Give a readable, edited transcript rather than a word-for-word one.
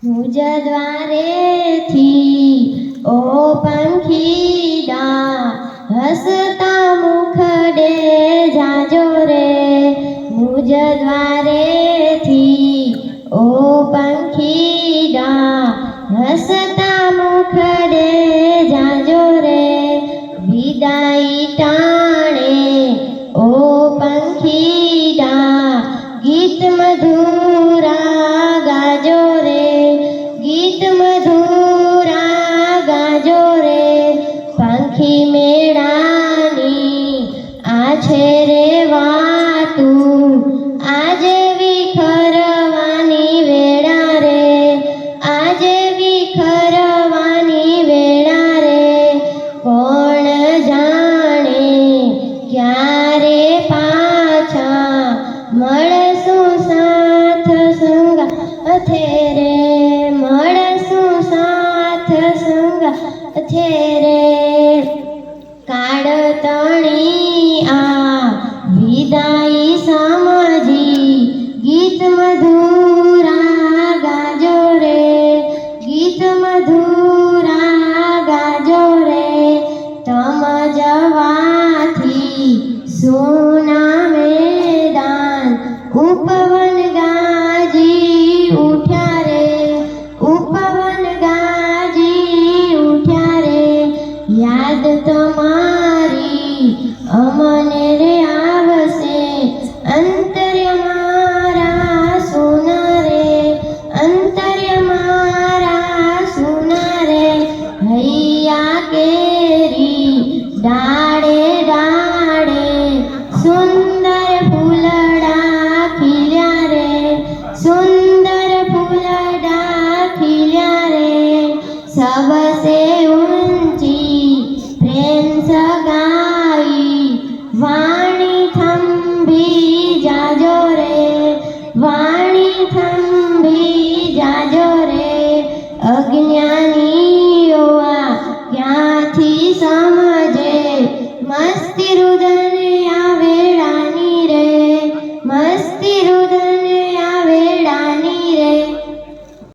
મુજ દ્વારેથી ઓ પંખીડા હસતા મુખડે જાજો રે મુજ દ્વારેથી ઓ પંખીડા હસતા મુખડે જાજો રે વિદાય ટાણે ઓ પંખીડા ગીત મધુરા ગાજો રે ગીત મધુરા ગાજો રે પંખી મેળાની આ છે રે વાતું આજે વિખરવાની વેળા રે આજે વિખરવાની વેળા રે કોણ જાણે ક્યારે પાછા મળશું સાથ સંગાથે રે મળશું સાથ સંગાથે રે કાળ તણી આ વિદાય સમજી ગીત મધુરા ગાજો રે ગીત મધુરા ગાજો રે તમ જવાથી સોના મેદાન ઉપવન ગાજી ઉઠ્યા રે ઉપવન ગાજી ઉઠ્યા રે યાદ તમારી અમને રે આવશે અંતર્ય મારા સોના રે અંતર્ય મારા સોના રે હૈયા કેરી ડાળે ડાળે સુંદર ફૂલડા ખીલ્યા રે સુંદર ફૂલડા ખીલ્યા રે સબસે ઊંચી પ્રેમ સગાઈ વાણી થંભી જાજો રે વાણી થંભી જાજો રે અજ્ઞાનીઓ આ ક્યાંથી સમજે મસ્તી રુદન